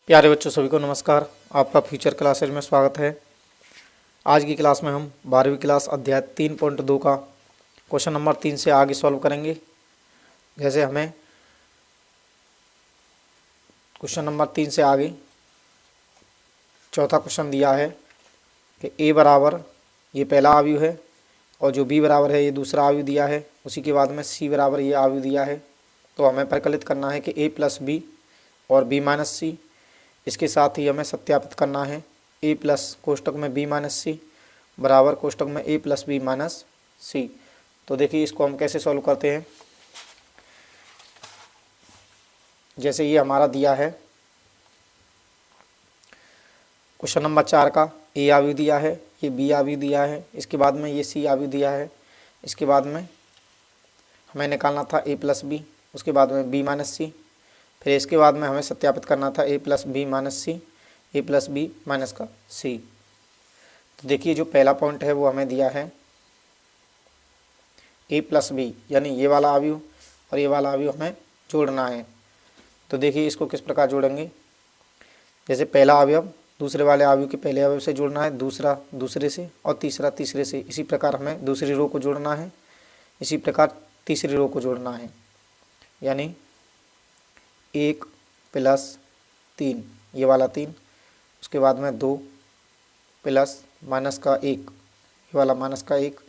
प्यारे बच्चों सभी को नमस्कार। आपका फ्यूचर क्लासेज में स्वागत है। आज की क्लास में हम 12वीं क्लास अध्याय 3.2 का क्वेश्चन नंबर 3 से आगे सॉल्व करेंगे। जैसे हमें क्वेश्चन नंबर 3 से आगे चौथा क्वेश्चन दिया है कि ए बराबर ये पहला आव्यूह है और जो बी बराबर है ये दूसरा आव्यूह दिया है। उसी के बाद में सी बराबर ये आव्यूह दिया है। तो हमें परिकलित करना है कि ए प्लस बी और बी माइनस सी। इसके साथ ही हमें सत्यापित करना है ए प्लस कोष्टक में बी माइनस सी बराबर कोष्टक में ए प्लस बी माइनस सी। तो देखिए इसको हम कैसे सॉल्व करते हैं। जैसे ये हमारा दिया है क्वेश्चन नंबर 4 का ए आव्यूह दिया है, ये बी आव्यूह दिया है, इसके बाद में ये सी आव्यूह दिया है। इसके बाद में हमें निकालना था ए प्लस बी, उसके बाद में बी माइनस सी, फिर इसके बाद में हमें सत्यापित करना था ए प्लस बी माइनस सी, ए प्लस बी माइनस का सी। तो देखिए जो पहला पॉइंट है वो हमें दिया है ए प्लस बी, यानी ये वाला आव्यूह और ये वाला आव्यूह हमें जोड़ना है। तो देखिए इसको किस प्रकार जोड़ेंगे। जैसे पहला अवयव दूसरे वाले आव्यूह के पहले अवयव से जोड़ना है, दूसरा दूसरे से और तीसरा तीसरे से। इसी प्रकार हमें दूसरी रो को जोड़ना है, इसी प्रकार तीसरी रो को जोड़ना है। यानी 1 प्लस 3 ये वाला 3, उसके बाद में 2 प्लस माइनस का 1 ये वाला माइनस का 1,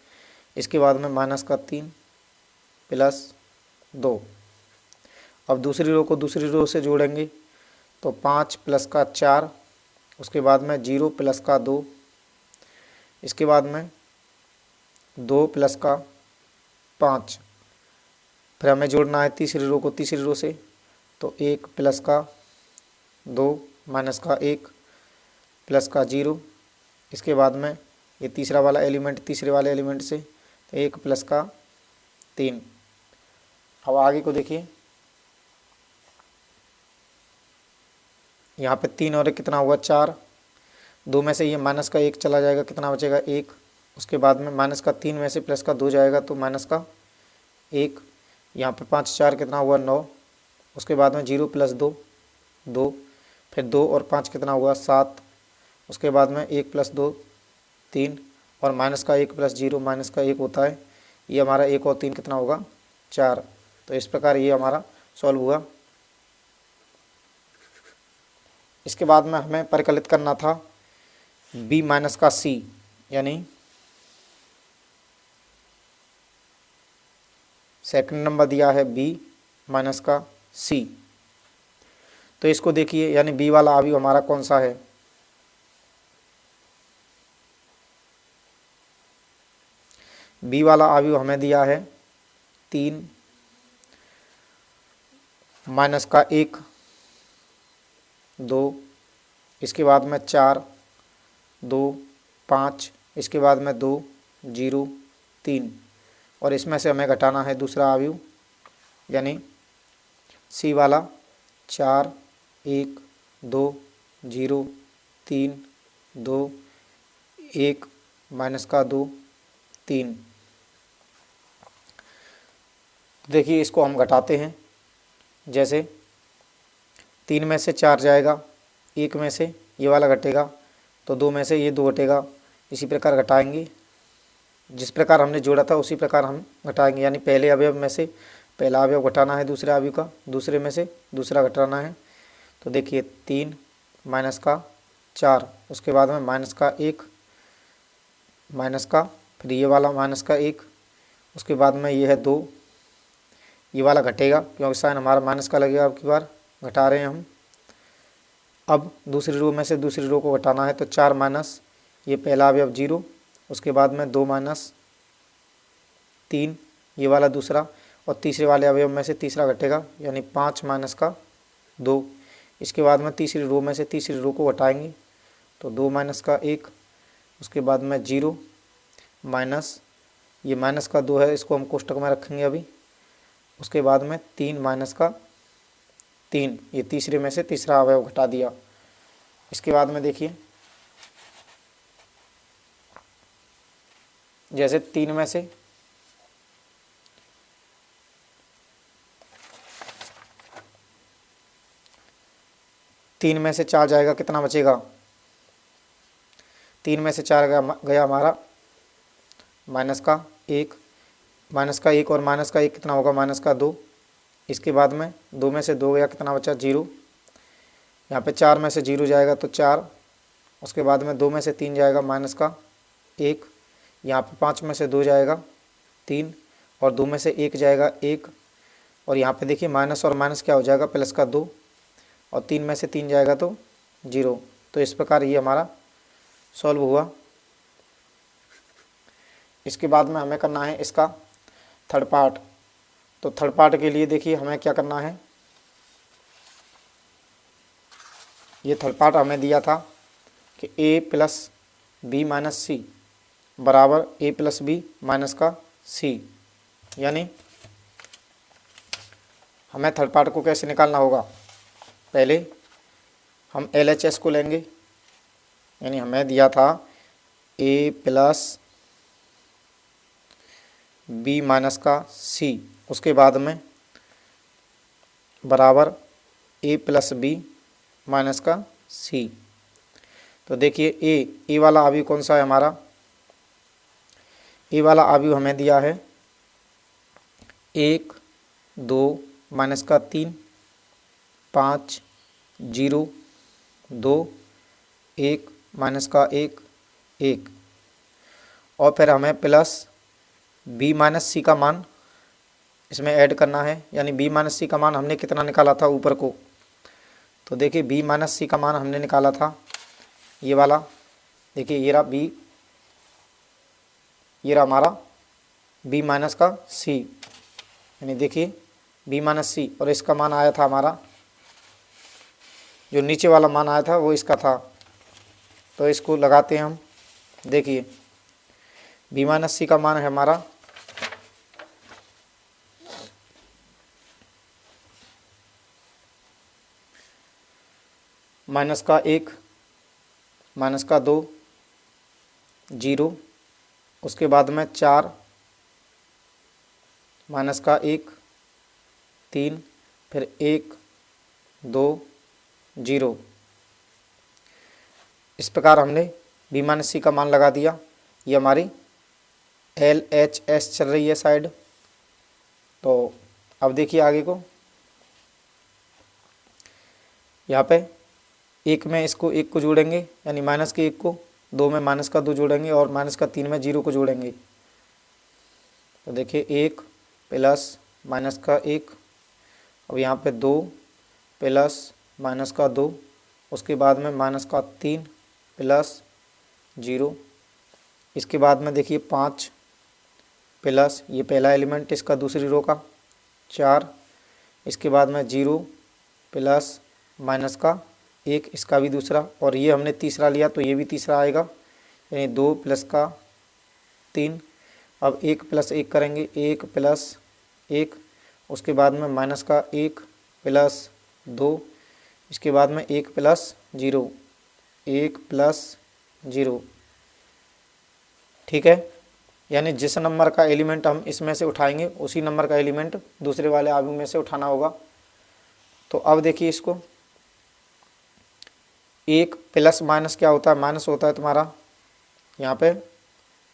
इसके बाद में माइनस का 3 प्लस 2। अब दूसरी रो को दूसरी रो से जोड़ेंगे तो 5 प्लस का 4, उसके बाद में 0 प्लस का 2, इसके बाद में 2 प्लस का 5। फिर हमें जोड़ना है तीसरी रो को तीसरी रो से, तो 1 प्लस का 2 माइनस का 1 प्लस का 0, इसके बाद में ये तीसरा वाला एलिमेंट तीसरे वाले एलिमेंट से, तो 1 प्लस का 3। अब आगे को देखिए, यहाँ पे 3 और 1 कितना हुआ 4, 2 में से ये माइनस का 1 चला जाएगा, कितना बचेगा 1। उसके बाद में माइनस का 3 में से प्लस का 2 जाएगा तो माइनस का 1। यहाँ पे 5 4 कितना हुआ 9, उसके बाद में 0 प्लस 2 2, फिर 2 और 5 कितना हुआ 7, उसके बाद में 1 प्लस 2 3 और माइनस का 1 प्लस 0 माइनस का 1 होता है। ये हमारा 1 और 3 कितना होगा 4। तो इस प्रकार ये हमारा सॉल्व हुआ। इसके बाद में हमें परिकलित करना था b माइनस का c, यानी सेकंड नंबर दिया है b माइनस का c। तो इसको देखिए, यानी b वाला आव्यूह हमारा कौन सा है। b वाला आव्यूह हमें दिया है 3 माइनस का 1 2, इसके बाद में 4 2 5, इसके बाद में 2 0 3, और इसमें से हमें घटाना है दूसरा आव्यूह, यानी सी वाला 4 1 2 0 3 2 1 माइनस का 2 3। देखिए इसको हम घटाते हैं। जैसे 3 में से 4 जाएगा, 1 में से ये वाला घटेगा, तो 2 में से ये 2 घटेगा। इसी प्रकार घटाएंगे, जिस प्रकार हमने जोड़ा था उसी प्रकार हम घटाएंगे। यानी पहले अवयव में से पहला अवयव घटाना है दूसरे अवयव का, दूसरे में से दूसरा घटाना है। तो देखिए 3 माइनस का 4, उसके बाद में माइनस का 1 माइनस का, फिर ये वाला माइनस का 1, उसके बाद में ये है 2, ये वाला घटेगा क्योंकि साइन हमारा माइनस का लगेगा, अब की बार घटा रहे हैं हम। अब दूसरी रो में से दूसरी रो को घटाना है, तो 4 माइनस ये पहला अवयव 0, उसके बाद में 2 माइनस 3 ये वाला दूसरा, और तीसरे वाले अवयव में से तीसरा घटेगा, यानी 5 माइनस का 2। इसके बाद में तीसरी रो में से तीसरी रो को घटाएंगे, तो 2 माइनस का 1, उसके बाद में 0 माइनस ये माइनस का 2 है, इसको हम कोष्टक में रखेंगे अभी। उसके बाद में 3 माइनस का 3, ये तीसरे में से तीसरा अवयव घटा दिया। इसके बाद में देखिए, जैसे 3 में से 3 में से 4 जाएगा, कितना बचेगा? 3 में से 4 गया हमारा माइनस का 1, माइनस का 1 और माइनस का 1 कितना होगा? माइनस का 2। इसके बाद में 2 में से 2 गया, कितना बचा? 0। यहाँ पे 4 में से 0 जाएगा तो 4। उसके बाद में 2 में से 3 जाएगा माइनस का 1। यहाँ पे 5 में से 2 जाएगा 3 और 2 में से 1 जाएगा 1। और यहाँ पे देखिए माइनस और माइनस क्या हो जाएगा? प्लस का 2 और 3 में से 3 जाएगा तो 0। तो इस प्रकार ये हमारा सॉल्व हुआ। इसके बाद में हमें करना है इसका थर्ड पार्ट। तो थर्ड पार्ट के लिए देखिए हमें क्या करना है, ये थर्ड पार्ट हमें दिया था कि a प्लस बी माइनस सी बराबर a प्लस बी माइनस का c, यानी हमें थर्ड पार्ट को कैसे निकालना होगा? पहले हम LHS को लेंगे, यानी हमें दिया था a प्लस बी माइनस का c, उसके बाद में बराबर a प्लस बी माइनस का c। तो देखिए ए वाला अवयव कौन सा है हमारा? ए वाला अवयव हमें दिया है 1 2 माइनस का 3 5 0 2 1 माइनस का 1 1। और फिर हमें प्लस बी माइनस सी का मान इसमें ऐड करना है, यानी बी माइनस सी का मान हमने कितना निकाला था ऊपर को? तो देखिए बी माइनस सी का मान हमने निकाला था ये वाला, देखिए ये रहा बी, ये रहा हमारा बी माइनस का सी, यानी देखिए बी माइनस सी, और इसका मान आया था हमारा, जो नीचे वाला मान आया था वो इसका था। तो इसको लगाते हैं हम, देखिए बी माइनस सी का मान है हमारा माइनस का 1 माइनस का 2 0, उसके बाद में 4 माइनस का 1 3, फिर 1 2 0। इस प्रकार हमने बी माइनस सी का मान लगा दिया। ये हमारी LHS चल रही है साइड। तो अब देखिए आगे को, यहाँ पे 1 में इसको 1 को जोड़ेंगे, यानी माइनस के 1 को, 2 में माइनस का 2 जोड़ेंगे और माइनस का 3 में 0 को जोड़ेंगे। तो देखिए 1 प्लस माइनस का 1, अब यहाँ पे 2 प्लस माइनस का 2, उसके बाद में माइनस का 3 प्लस 0। इसके बाद में देखिए 5 प्लस, ये पहला एलिमेंट इसका दूसरी रो का 4, इसके बाद में 0 प्लस माइनस का 1 इसका भी दूसरा, और ये हमने तीसरा लिया तो ये भी तीसरा आएगा, यानी 2 प्लस का 3। अब 1 प्लस 1 करेंगे, 1 प्लस 1, उसके बाद में माइनस का 1 प्लस 2, इसके बाद में 1 प्लस 0, 1 प्लस 0। ठीक है, यानी जिस नंबर का एलिमेंट हम इसमें से उठाएंगे उसी नंबर का एलिमेंट दूसरे वाले अवयव में से उठाना होगा। तो अब देखिए इसको, 1 प्लस माइनस क्या होता है? माइनस होता है तुम्हारा यहाँ पे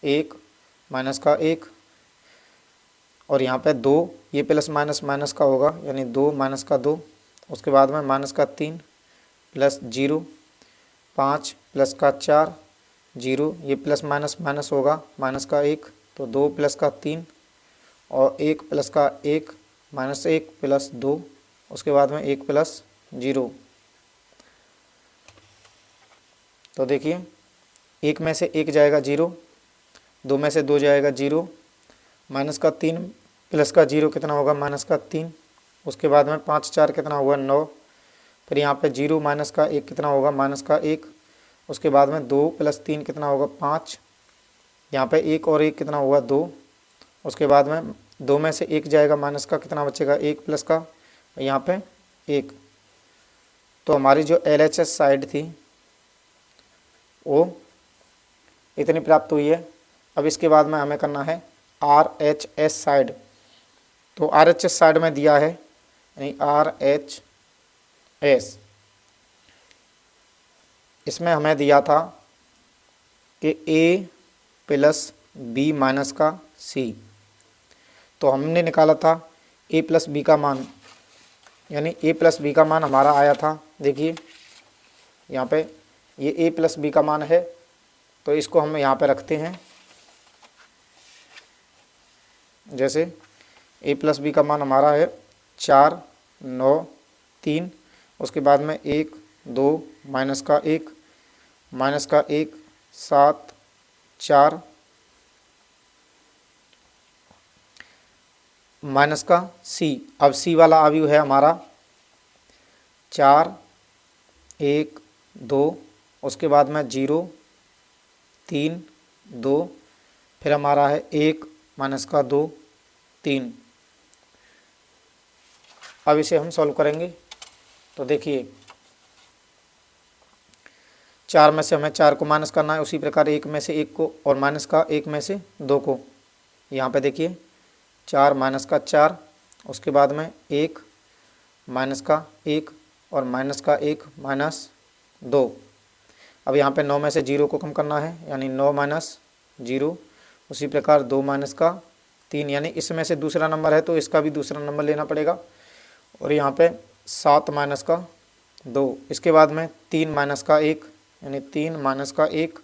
1 माइनस का 1, और यहाँ पे 2, ये प्लस माइनस माइनस का होगा, यानी 2 माइनस का 2, उसके बाद में माइनस का 3 प्लस 0, 5 प्लस का 4 0, ये प्लस माइनस माइनस होगा, माइनस का 1, तो 2 प्लस का 3 और 1 प्लस का 1, माइनस 1 प्लस 2, उसके बाद में 1 प्लस 0। तो देखिए 1 में से 1 जाएगा 0, 2 में से 2 जाएगा 0, माइनस का 3 प्लस का 0 कितना होगा? माइनस का 3, उसके बाद में 5 4 कितना हुआ? 9, फिर यहाँ पे 0 माइनस का 1 कितना होगा? माइनस का 1, उसके बाद में 2 प्लस 3 कितना होगा? 5, यहाँ पे 1 और 1 कितना हुआ? 2, उसके बाद में 2 में से 1 जाएगा माइनस का, कितना बचेगा? 1 प्लस का, यहाँ पे 1। तो हमारी जो LHS साइड थी वो इतनी प्राप्त हुई है। अब इसके बाद में हमें करना है RHS साइड। तो RHS साइड में दिया है, यानी RHS इसमें हमें दिया था कि a प्लस बी माइनस का c, तो हमने निकाला था a प्लस बी का मान, यानी a प्लस बी का मान हमारा आया था। देखिए यहाँ पे ये a प्लस बी का मान है, तो इसको हम यहाँ पे रखते हैं। जैसे a प्लस बी का मान हमारा है 4 9 3, उसके बाद में 1 2 माइनस का 1 7 4 माइनस का c। अब c वाला अवयव है हमारा 4 1 2, उसके बाद में 0 3 2, फिर हमारा है 1 माइनस का 2 3। अब इसे हम सॉल्व करेंगे तो देखिए 4 में से हमें 4 को माइनस करना है, उसी प्रकार 1 में से 1 को और माइनस का 1 में से 2 को। यहाँ पे देखिए 4 माइनस का 4, उसके बाद में 1 माइनस का 1 और माइनस का 1 माइनस 2। अब यहाँ पे 9 में से 0 को कम करना है, यानी 9 माइनस 0, उसी प्रकार 2 माइनस का 3, यानी इसमें से दूसरा नंबर है तो इसका भी दूसरा नंबर लेना पड़ेगा। और यहाँ पे 7 माइनस का 2, इसके बाद में 3 माइनस का 1, यानी 3 माइनस का 1,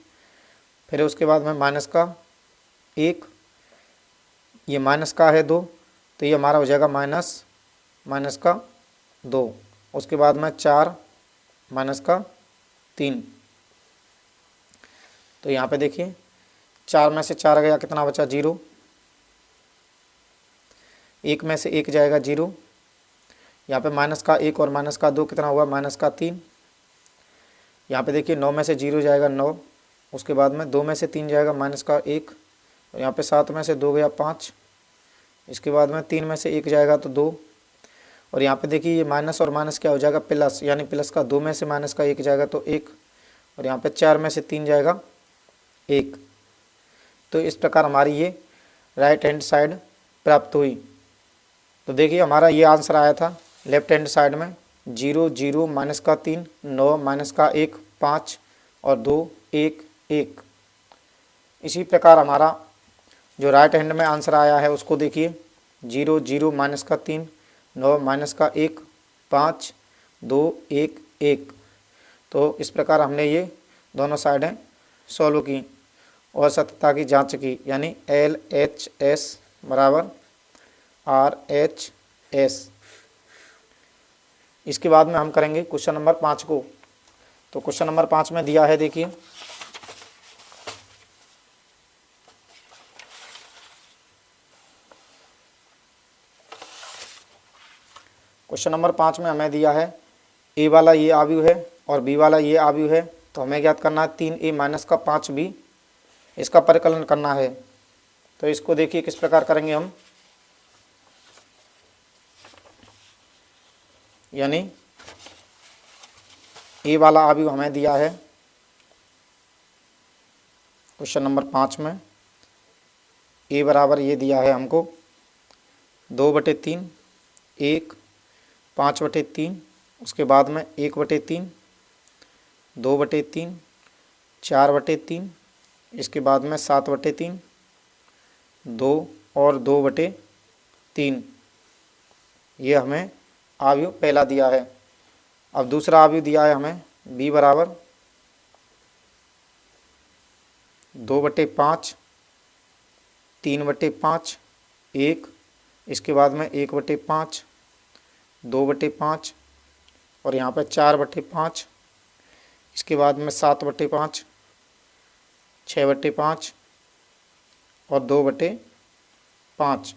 फिर उसके बाद में माइनस का 1, ये माइनस का है 2, तो ये हमारा हो जाएगा माइनस का 2, उसके बाद में 4 माइनस का 3। तो यहाँ पे देखिए 4 में से 4 गया, कितना बचा 0, 1 में से 1 जाएगा 0, यहाँ पे माइनस का 1 और माइनस का 2 कितना हुआ माइनस का 3। यहाँ पे देखिए 9 में से 0 जाएगा 9, उसके बाद में 2 में से 3 जाएगा माइनस का 1, और यहाँ पे 7 में से 2 गया 5, इसके बाद में 3 में से 1 जाएगा तो 2, और यहाँ पे देखिए ये माइनस और माइनस क्या हो जाएगा प्लस, यानी प्लस का 2 में से माइनस का 1 जाएगा तो 1, और यहाँ पे 4 में से 3 जाएगा 1। तो इस प्रकार हमारी ये राइट हैंड साइड प्राप्त हुई। तो देखिए हमारा ये आंसर आया था लेफ्ट हैंड साइड में 0 0 माइनस का 3 9 माइनस का 1 5 और 2 1 1। इसी प्रकार हमारा जो राइट हैंड में आंसर आया है उसको देखिए 0 0 माइनस का 3 9 माइनस का 1 5 2 1 1। तो इस प्रकार हमने ये दोनों साइडें सॉल्व की और सत्यता की जांच की, यानी LHS बराबर RHS। इसके बाद में हम करेंगे क्वेश्चन नंबर 5 को। तो क्वेश्चन नंबर 5 में दिया है, देखिए क्वेश्चन नंबर 5 में हमें दिया है ए वाला ये अवयव है और बी वाला ये अवयव है, तो हमें ज्ञात करना है 3a माइनस का 5b, इसका परिकलन करना है। तो इसको देखिए किस प्रकार करेंगे हम, यानी ए वाला अवयव हमें दिया है क्वेश्चन नंबर 5 में, ए बराबर ये दिया है हमको 2/3 1 5/3, उसके बाद में 1/3 2/3 4/3, इसके बाद में 7/3 2 और 2/3। ये हमें अवयव पहला दिया है। अब दूसरा अवयव दिया है हमें b बराबर 2/5 3/5 1, इसके बाद में 1/5 2/5 और यहाँ पे 4/5, इसके बाद में 7/5 6/5 और 2/5।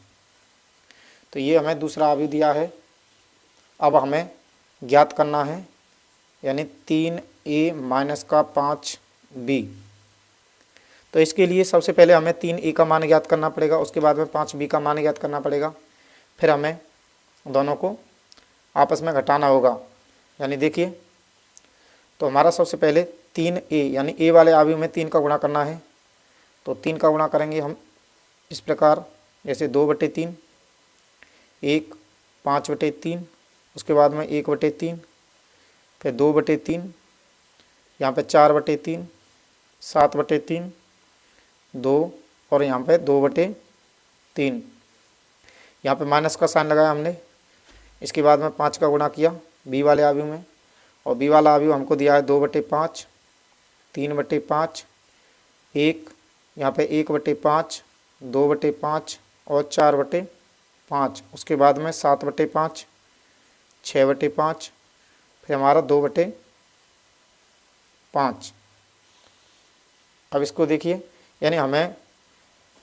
तो ये हमें दूसरा अवयव दिया है। अब हमें ज्ञात करना है, यानी 3a माइनस का 5b। तो इसके लिए सबसे पहले हमें 3a का मान ज्ञात करना पड़ेगा, उसके बाद में 5b का मान ज्ञात करना पड़ेगा, फिर हमें दोनों को आपस में घटाना होगा। यानी देखिए तो हमारा सबसे पहले 3a यानी a वाले अवयव में 3 का गुणा करना है। तो 3 का गुणा करेंगे हम इस प्रकार, जैसे 2/3 1 5/3, उसके बाद में 1/3 फिर 2/3 यहाँ पे 4/3, 7/3, 2 और यहाँ पे 2/3। यहाँ पे माइनस का साइन लगाया हमने। इसके बाद में 5 का गुणा किया बी वाले आव्यूह में, और बी वाला आव्यूह हमको दिया है 2/5, 3/5, 1, यहाँ पे 1/5, 2/5 और 4/5। उसके बाद में 7/5, 6/5, फिर हमारा 2/5। अब इसको देखिए, यानी हमें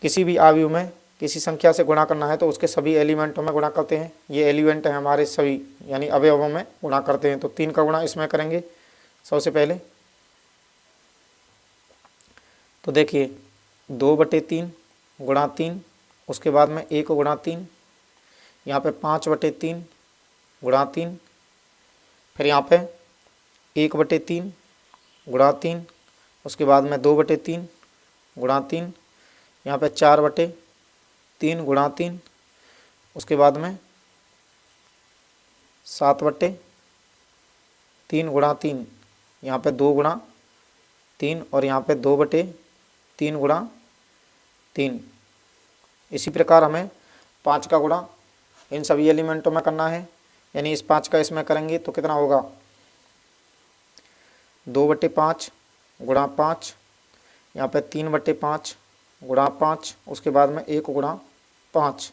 किसी भी आव्यूह में किसी संख्या से गुणा करना है तो उसके सभी एलिमेंटों में गुणा करते हैं। ये एलिमेंट है हमारे सभी, यानी अवयवों में गुणा करते हैं। तो 3 का गुणा इसमें करेंगे सबसे पहले। तो देखिए 2/3 गुणा 3, उसके बाद में 1 गुणा 3, यहाँ पे 5/3 गुणा 3, फिर यहाँ पे 1/3 गुणा 3, उसके बाद में 2/3 गुणा 3, यहाँ पे 4/3 गुणा 3, उसके बाद में 7/3 गुणा 3, यहाँ पे 2 गुणा 3 और यहाँ पे 2/3 गुणा 3। इसी प्रकार हमें 5 का गुणा इन सभी एलिमेंटों में करना है, यानी इस 5 का इसमें करेंगे तो कितना होगा 2/5 गुणा 5, यहाँ पे 3/5 गुणा 5, उसके बाद में 1 गुणा 5,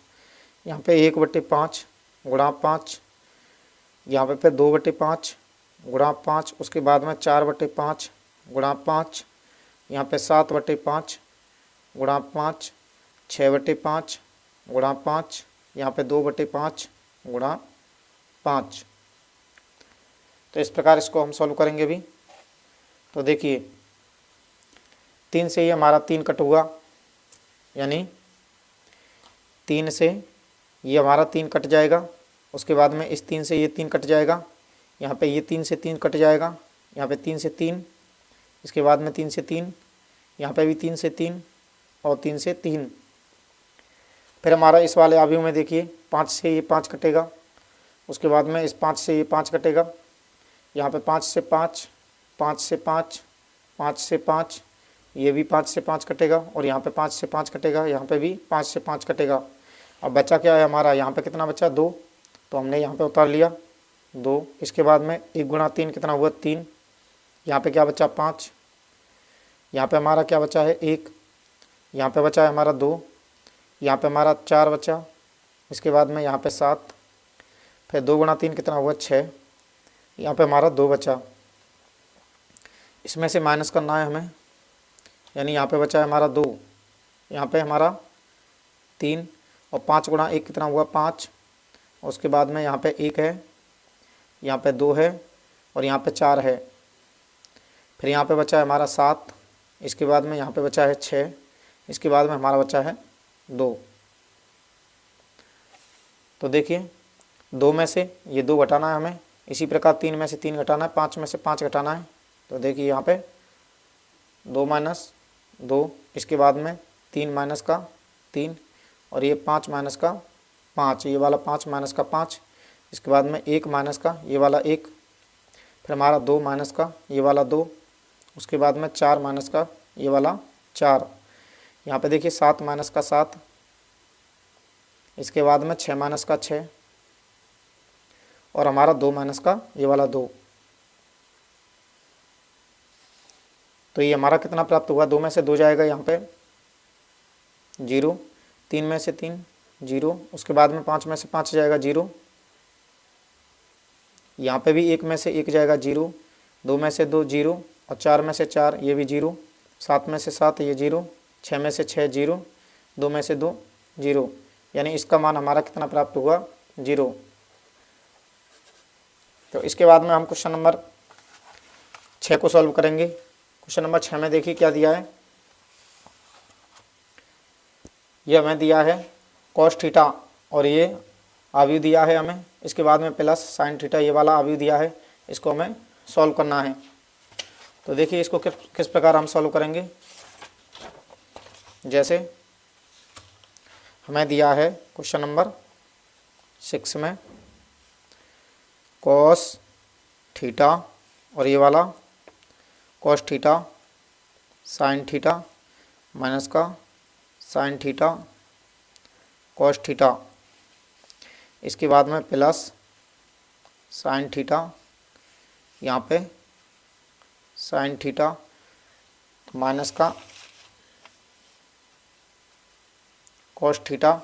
यहाँ पे 1/5 गुणा 5, यहाँ पे फिर 2/5 गुणा 5, उसके बाद में 4/5 गुणा 5, यहाँ पे 7/5 गुणा 5, 6/5 गुणा 5, यहाँ पे 2/5 गुणा 5। तो इस प्रकार इसको हम सॉल्व करेंगे भी। तो देखिए 3 से ये हमारा 3 कट हुआ, यानी 3 से ये हमारा 3 कट जाएगा। उसके बाद में इस 3 से ये 3 कट जाएगा, यहाँ पे ये 3 से 3 कट जाएगा, यहाँ पे 3 से 3, इसके बाद में 3 से 3, यहाँ पे भी 3 से 3 और 3 से 3। फिर हमारा इस वाले आव्यूह में देखिए 5 से ये 5 कटेगा, उसके बाद में इस 5 से ये 5 कटेगा, यहाँ पे 5 से 5, 5 से 5, 5 से 5, ये भी 5 से 5 कटेगा, और यहाँ पे 5 से 5 कटेगा, यहाँ पे भी 5 से 5 कटेगा। अब बचा क्या है हमारा, यहाँ पे कितना बचा 2, तो हमने यहाँ पे उतार लिया 2। इसके बाद में 1 गुणा 3 कितना हुआ 3, यहाँ पे क्या बचा 5, यहाँ पे हमारा क्या बचा है 1, यहाँ पे बचा है हमारा 2, यहाँ पे हमारा 4 बचा, इसके बाद में यहाँ पे 7, फिर 2 गुणा 3 कितना हुआ 6, यहाँ पे हमारा 2 बचा। इसमें से माइनस करना है हमें, यानी यहाँ पे बचा है हमारा 2, यहाँ पे हमारा 3, और 5 गुणा 1 कितना हुआ 5, उसके बाद में यहाँ पे 1 है, यहाँ पे 2 है और यहाँ पे 4 है। फिर यहाँ पे बचा है हमारा 7, इसके बाद में यहाँ पे बचा है 6, इसके बाद में हमारा बचा है 2। तो देखिए 2 में से ये 2 घटाना है हमें, इसी प्रकार 3 में से 3 घटाना है, 5 में से 5 घटाना है। तो देखिए यहाँ पे 2 माइनस 2, इसके बाद में 3 माइनस का 3, और ये 5 माइनस का 5, ये वाला 5 माइनस का 5, इसके बाद में 1 माइनस का ये वाला 1, फिर हमारा 2 माइनस का ये वाला 2, उसके बाद में 4 माइनस का ये वाला 4, यहाँ पे देखिए 7 माइनस का 7, इसके बाद में 6 माइनस का 6, और हमारा 2 माइनस का ये वाला 2। तो ये हमारा कितना प्राप्त हुआ, 2 में से 2 जाएगा, यहाँ पे 0, 3 में से 3 0, उसके बाद में 5 में से 5 जाएगा 0, यहाँ पे भी 1 में से 1 जाएगा 0, 2 में से 2 0, और 4 में से 4 ये भी 0, 7 में से 7 ये 0, 6 में से 6 0, 2 में से 2 0, यानी इसका मान हमारा कितना प्राप्त हुआ 0। तो इसके बाद में हम क्वेश्चन नंबर 6 को सॉल्व करेंगे। क्वेश्चन नंबर 6 में देखिए क्या दिया है, यह हमें दिया है cos थीटा और ये आव्यूह दिया है हमें, इसके बाद में प्लस साइन थीटा ये वाला आव्यूह दिया है, इसको हमें सॉल्व करना है। तो देखिए इसको किस प्रकार हम सॉल्व करेंगे। जैसे हमें दिया है क्वेश्चन नंबर 6 में cos थीटा और ये वाला cos theta sine theta minus का साइन थीटा कॉस थीटा, इसके बाद में प्लस साइन थीटा, यहाँ पे साइन थीटा माइनस का कॉस थीटा,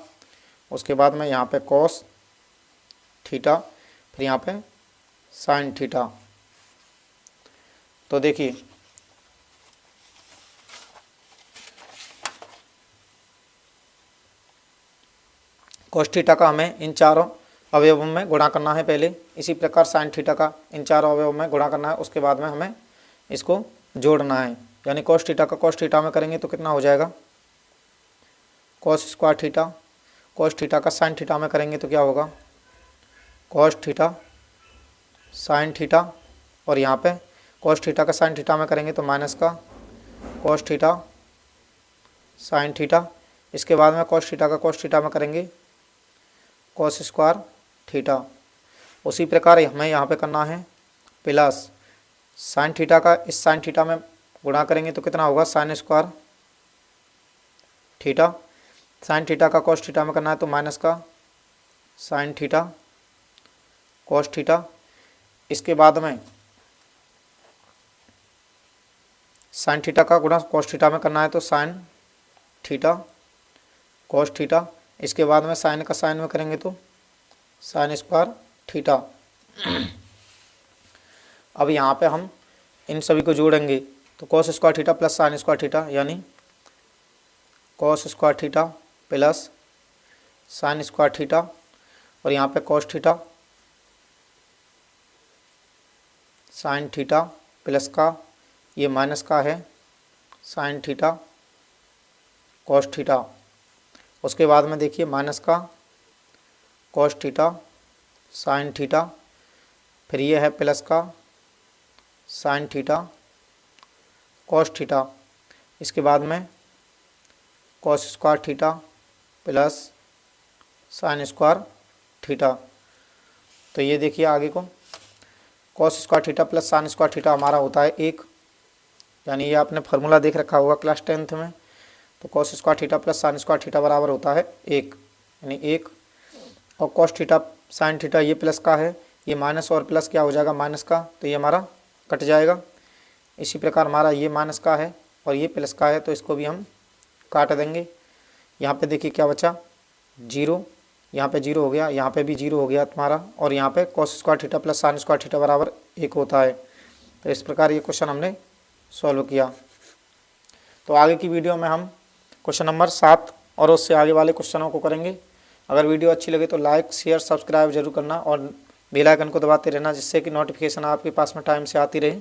उसके बाद में यहाँ पे कॉस थीटा, फिर यहाँ पे साइन थीटा। तो देखिए कॉस थीटा का हमें इन चारों अवयवों में गुणा करना है पहले, इसी प्रकार साइन थीटा का इन चारों अवयवों में गुणा करना है, उसके बाद में हमें इसको जोड़ना है। यानी कॉस थीटा का कॉस थीटा में करेंगे तो कितना हो जाएगा cos square theta, cos theta का साइन थीटा में करेंगे तो क्या होगा कॉस थीटा साइन थीटा, और यहाँ पे कॉस थीटा का साइन थीटा में करेंगे तो माइनस का कॉस थीटा साइन थीटा, इसके बाद में कॉस थीटा का कॉस थीटा में करेंगे कॉस स्क्वायर थीटा। उसी प्रकार हमें यहाँ पे करना है प्लस साइन थीटा का इस साइन थीटा में गुणा करेंगे तो कितना होगा sign square theta, sine theta का कॉस थीटा में करना है तो माइनस का साइन थीटा कॉस थीटा, इसके बाद में साइन थीटा का गुणा कॉस थीटा में करना है तो साइन थीटा कॉस थीटा, इसके बाद में साइन का साइन में करेंगे तो साइन स्क्वायर थीटा। अब यहाँ पे हम इन सभी को जोड़ेंगे तो cos square theta plus sine square theta, यानी cos square theta plus sine square theta, और यहाँ पे cos theta sine theta plus का ये माइनस का है साइन थीटा कॉस थीटा, उसके बाद में देखिए माइनस का कॉस थीटा साइन थीटा, फिर ये है प्लस का साइन थीटा कॉस थीटा, इसके बाद में cos square theta plus sine square theta. तो ये देखिए आगे को cos square theta plus sine square theta हमारा होता है 1, यानी ये आपने फार्मूला देख रखा होगा क्लास 10th में। तो cos square theta plus sine square theta बराबर होता है 1, यानी 1, और कॉस थीटा साइन थीटा ये प्लस का है, ये माइनस और प्लस क्या हो जाएगा माइनस का, तो ये हमारा कट जाएगा। इसी प्रकार हमारा ये माइनस का है और ये प्लस का है, तो इसको भी हम काट देंगे। यहाँ पे देखिए क्या बचा 0, यहाँ पे 0 हो गया, यहाँ पे भी 0 हो गया तुम्हारा, और यहाँ पे cos square theta plus sine square theta बराबर 1 होता है। तो इस प्रकार ये क्वेश्चन हमने सॉल्व किया। तो आगे की वीडियो में हम क्वेश्चन नंबर 7 और उससे आगे वाले क्वेश्चनों को करेंगे। अगर वीडियो अच्छी लगे तो लाइक शेयर सब्सक्राइब जरूर करना और बेल आइकन को दबाते रहना, जिससे कि नोटिफिकेशन आपके पास में टाइम से आती रहे।